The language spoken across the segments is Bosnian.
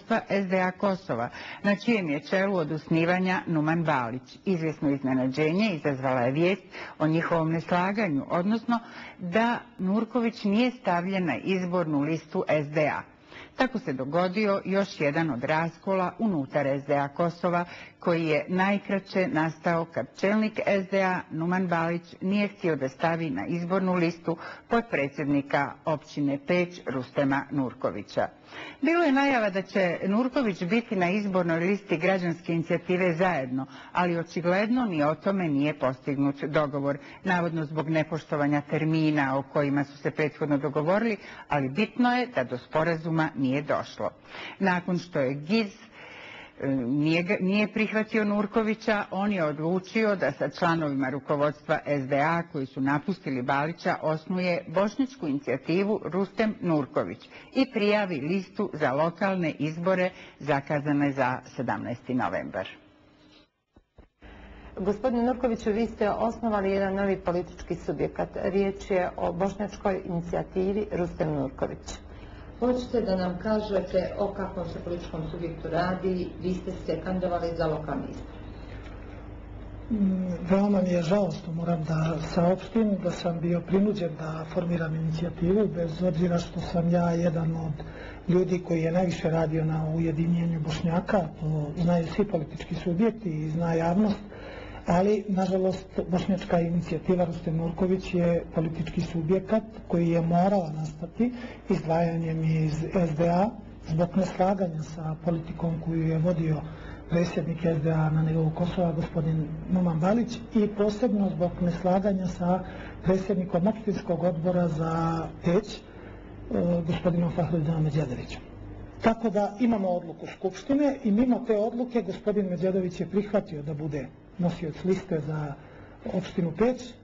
rukovodstva SDA Kosova, na čijem je čelu od osnivanja Numan Balić. Izvjesno iznenađenje izazvala je vijest o njihovom neslaganju, odnosno da Nurković nije stavljen na izbornu listu SDA. Tako se dogodio još jedan od raskola unutar SDA Kosova, koji je najkraće nastao kad čelnik SDA Numan Balić nije htio da stavi na izbornu listu potpredsjednika općine Peć Rustema Nurkovića. Bilo je najava da će Nurković biti na izbornoj listi građanske inicijative Zajedno, ali očigledno ni o tome nije postignut dogovor, navodno zbog nepoštovanja termina o kojima su se prethodno dogovorili, ali bitno je da do sporazuma nije došlo. Nakon što je GIZ nije prihvatio Nurkovića, on je odlučio da sa članovima rukovodstva SDA koji su napustili Balića osnuje bošnjačku inicijativu Rustem Nurković i prijavi listu za lokalne izbore zakazane za 17. novembar. Gospodine Nurkoviću, vi ste osnovali jedan novi politički subjekat. Riječ je o bošnjačkoj inicijativi Rustem Nurković. Hoćete da nam kažete o kakvom se političkom subjektu radi? Vi ste se kandidovali za lokalni izbor. Veoma mi je žao što moram da saopštim da sam bio prinuđen da formiram inicijativu, bez obzira što sam ja jedan od ljudi koji je najviše radio na ujedinjenju Bošnjaka. To znaju svi politički subjekti i zna javnost. Ali, nažalost, bošnjačka inicijativa Rustem Nurković je politički subjekat koji je morala nastati izdvajanjem iz SDA zbog neslaganja sa politikom koju je vodio predsjednik SDA na nivou Kosova, gospodin Numan Balić, i posebno zbog neslaganja sa predsjednikom opštinskog odbora za Peć, gospodinom Fahrudinom Medjedovićem. Tako da imamo odluku Skupštine i mimo te odluke gospodin Medjedović je prihvatio da bude nosioc liste za opštinu Peć.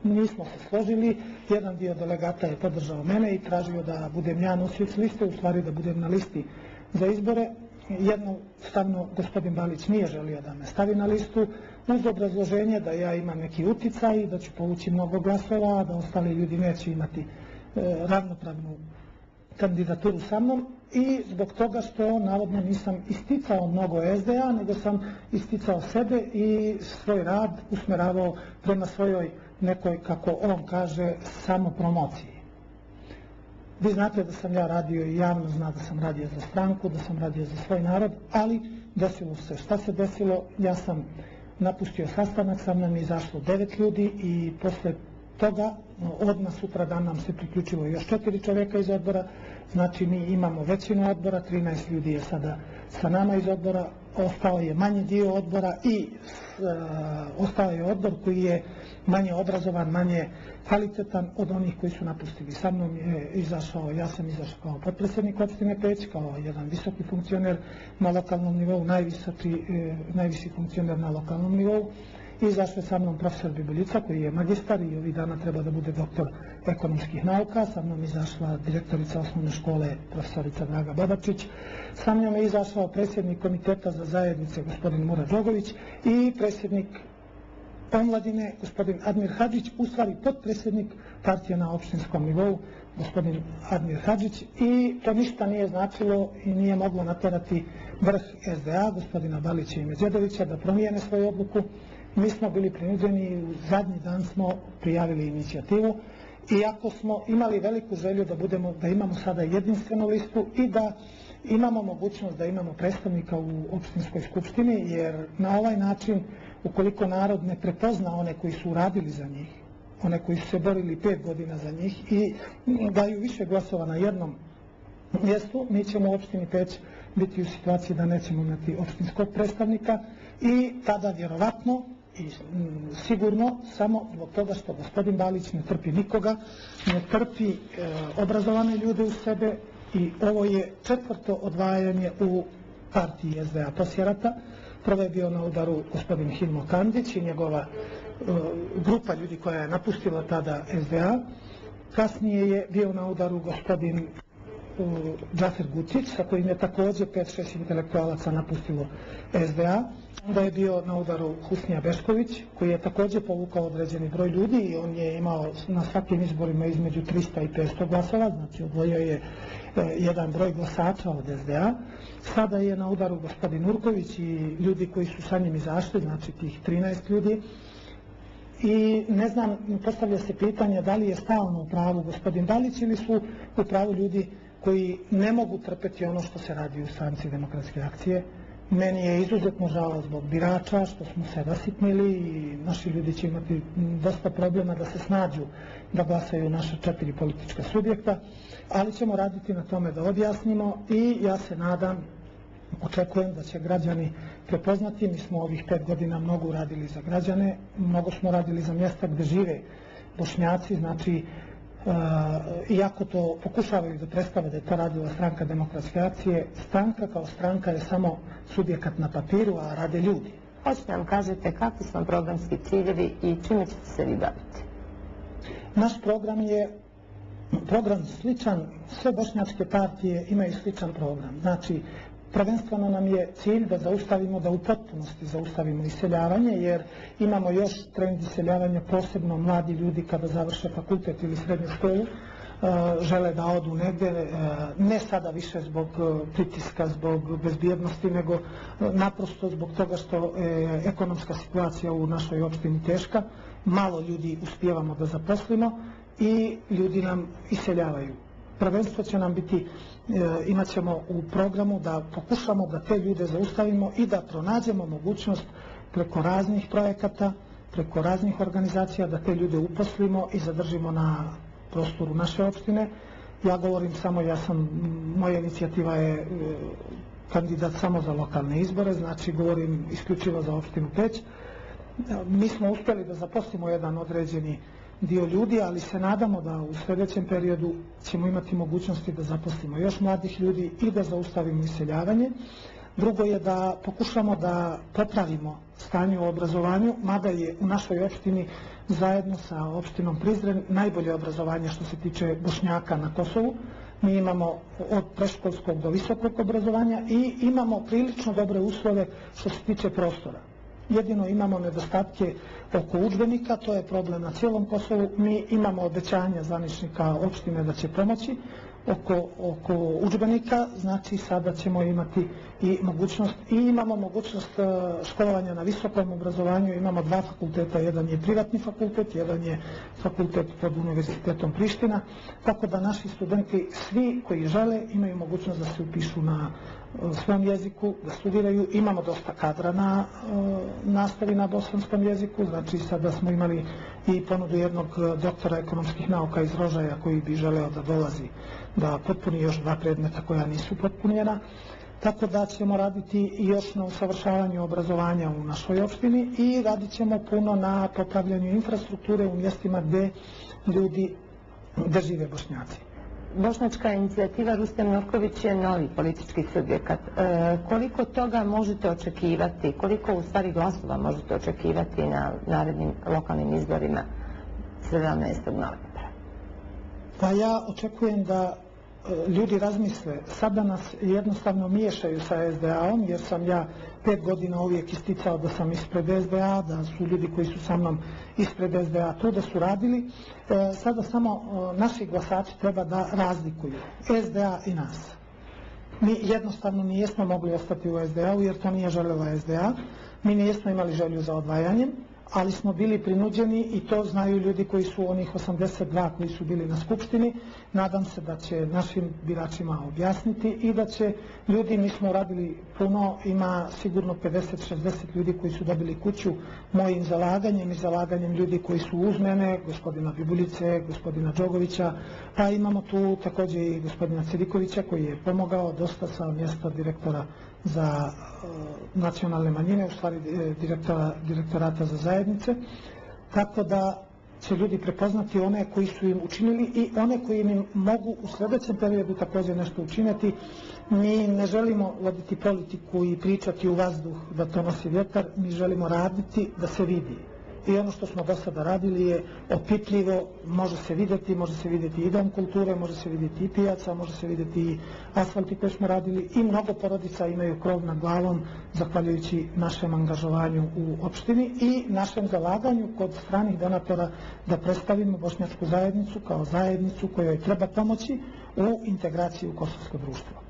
Nismo se složili, jedan dio delegata je podržao mene i tražio da budem ja nosioc liste, u stvari da budem na listi za izbore. Jednostavno gospodin Balić nije želio da me stavi na listu uz obrazloženje da ja imam neki uticaj, da ću povući mnogo glasova, da ostali ljudi neće imati ravnopravnu kandidaturu sa mnom, i zbog toga što navodno nisam isticao mnogo SDA, nego sam isticao sebe i svoj rad usmeravao prema svojoj nekoj, kako on kaže, samopromociji. Vi znate da sam ja radio i javno zna da sam radio za stranku, da sam radio za svoj narod, ali desilo se šta se desilo. Ja sam napustio sastanak, sa mnom je izašlo 9 ljudi i posle toga odmah sutra dan nam se priključilo još 4 čovjeka iz odbora. Znači mi imamo većinu odbora, 13 ljudi je sada sa nama iz odbora, ostao je manji dio odbora i ostao je odbor koji je manje obrazovan, manje kvalitetan od onih koji su napustili. Sa mnom je izašao, ja sam izašao kao potpredsjednik opštine Peć, kao jedan visoki funkcioner na lokalnom nivou, najviši funkcioner na lokalnom nivou. Izašao je sa mnom profesor Bibuljica koji je magistar i ovih dana treba da bude doktor ekonomskih nauka. Sa mnom izašla direktorica osnovne škole profesorica Draga Babačić. Sa mnom je izašao predsjednik komiteta za zajednice gospodin Mura Đogović i predsjednik omladine gospodin Admir Hadžić, u stvari potpredsjednik partije na opštinskom nivou gospodin Admir Hadžić, i to ništa nije značilo i nije moglo naterati vrh SDA gospodina Balića i Medjedovića da promijene svoju odluku. Mi smo bili prinuđeni i u zadnji dan smo prijavili inicijativu, iako smo imali veliku želju da imamo sada jedinstvenu listu i da imamo mogućnost da imamo predstavnika u opštinskoj skupštini, jer na ovaj način, ukoliko narod ne prepozna one koji su radili za njih, one koji su se borili 5 godina za njih i daju više glasova na jednom mjestu, mi ćemo u opštini Peć biti u situaciji da nećemo imati opštinskog predstavnika i tada vjerovatno i sigurno samo zbog toga što gospodin Balić ne trpi nikoga, ne trpi obrazovane ljude u sebe, i ovo je 4. odvajanje u partiji SDA Posjerata. Prvo je bio na udaru gospodin Hilmo Kandić i njegova grupa ljudi koja je napustila tada SDA. Kasnije je bio na udaru gospodin Džafer Gucić, sa kojim je također 5-6 intelektualaca napustilo SDA. Onda je bio na udaru Husnija Bešković, koji je također povukao određeni broj ljudi i on je imao na svakim izborima između 300 i 500 glasova, znači odvojio je jedan broj glasača od SDA. Sada je na udaru gospodin Nurković i ljudi koji su sa njim izašli, znači tih 13 ljudi. I ne znam, postavlja se pitanje da li je stalno u pravu gospodin Dalić ili su u pravu ljudi koji ne mogu trpeti ono što se radi u Stranci demokratske akcije. Meni je izuzetno žao zbog birača što smo se rasitnili i naši ljudi će imati dosta problema da se snađu da glasaju naša 4 politička subjekta, ali ćemo raditi na tome da objasnimo i ja se nadam, očekujem da će građani prepoznati. Mi smo ovih 5 godina mnogo uradili za građane, mnogo smo radili za mjesta gdje žive Bošnjaci, znači iako to pokušavaju da predstave da je to radila Stranka demokratske akcije, stranka kao stranka je samo subjekat na papiru, a rade ljudi. Hoćete nam kažete kakvi su vam programski ciljevi i čime ćete se vi baviti? Naš program je program sličan, sve bošnjačke partije imaju sličan program. Znači, prvenstveno nam je cilj da zaustavimo, da u potpunosti zaustavimo iseljavanje, jer imamo još trend iseljavanja, posebno mladi ljudi kada završe fakultet ili srednju školu, žele da odu negdje, ne sada više zbog pritiska, zbog bezbjednosti, nego naprosto zbog toga što je ekonomska situacija u našoj opštini teška, malo ljudi uspijevamo da zaposlimo i ljudi nam iseljavaju. Prvenstvo će nam biti, imat ćemo u programu da pokušamo da te ljude zaustavimo i da pronađemo mogućnost preko raznih projekata, preko raznih organizacija da te ljude uposlimo i zadržimo na prostoru naše opštine. Ja govorim samo, moja inicijativa je kandidat samo za lokalne izbore, znači govorim isključivo za opštinu Peć. Mi smo uspjeli da zaposlimo jedan određeni dio ljudi, ali se nadamo da u sljedećem periodu ćemo imati mogućnosti da zaposlimo još mladih ljudi i da zaustavimo iseljavanje. Drugo je da pokušamo da popravimo stanje u obrazovanju, mada je u našoj opštini zajedno sa opštinom Prizren najbolje obrazovanje što se tiče Bošnjaka na Kosovu. Mi imamo od predškolskog do visokog obrazovanja i imamo prilično dobre uslove što se tiče prostora. Jedino imamo nedostatke oko udžbenika, to je problem na cijelom Kosovu. Mi imamo obećanja zvaničnika opštine da će pomoći oko udžbenika, znači sada ćemo imati i mogućnost, i imamo mogućnost školovanja na visokom obrazovanju, imamo 2 fakulteta, jedan je privatni fakultet, jedan je fakultet pod Univerzitetom Priština, tako da naši studenti, svi koji žele, imaju mogućnost da se upišu na svom jeziku, da studiraju. Imamo dosta kadra na nastavi na bosanskom jeziku, znači sada smo imali i ponudu jednog doktora ekonomskih nauka iz Rožaja koji bi želeo da dolazi da potpuni još 2 predmeta koja nisu potpunjena. Tako da ćemo raditi još na usavršavanju obrazovanja u našoj opštini i radit ćemo puno na popravljanju infrastrukture u mjestima gdje ljudi, gdje žive Bošnjaci. Bošnjačka inicijativa Rustem Nurković je novi politički subjekat. Koliko toga možete očekivati, koliko u stvari glasova možete očekivati na narednim lokalnim izborima 17. novembra? Pa ja očekujem da ljudi razmisle. Sada nas jednostavno miješaju sa SDA-om, jer sam ja 5 godina uvijek isticao da sam ispred SDA, da su ljudi koji su sa mnom ispred SDA tu da su radili. Sada samo naši glasači treba da razlikuju SDA i nas. Mi jednostavno nijesmo mogli ostati u SDA-u jer to nije željela SDA. Mi nijesmo imali želju za odvajanjem, ali smo bili prinuđeni i to znaju ljudi koji su onih 82 koji su bili na skupštini. Nadam se da će našim biračima objasniti i da će ljudi, mi smo radili puno, ima sigurno 50-60 ljudi koji su dobili kuću mojim zalaganjem i zalaganjem ljudi koji su uz mene, gospodina Bibuljice, gospodina Đogovića, pa imamo tu također i gospodina Cirikovića koji je pomogao dosta sa mjesta direktora za nacionalne manjine, u stvari direktorata za zajednice, tako da će ljudi prepoznati one koji su im učinili i one koji im mogu u sljedećem periodu također nešto učiniti. Mi ne želimo voditi politiku i pričati u vazduh da to nosi vjetar, mi želimo raditi da se vidi. i ono što smo do sada radili je opipljivo, može se vidjeti i dom kulture, može se vidjeti i pijaca, može se vidjeti i asfalti koje smo radili i mnogo porodica imaju krov nad glavom zahvaljujući našem angažovanju u opštini i našem zalaganju kod stranih donatora da predstavimo bošnjačku zajednicu kao zajednicu kojoj treba pomoći u integraciji u kosovsko društvo.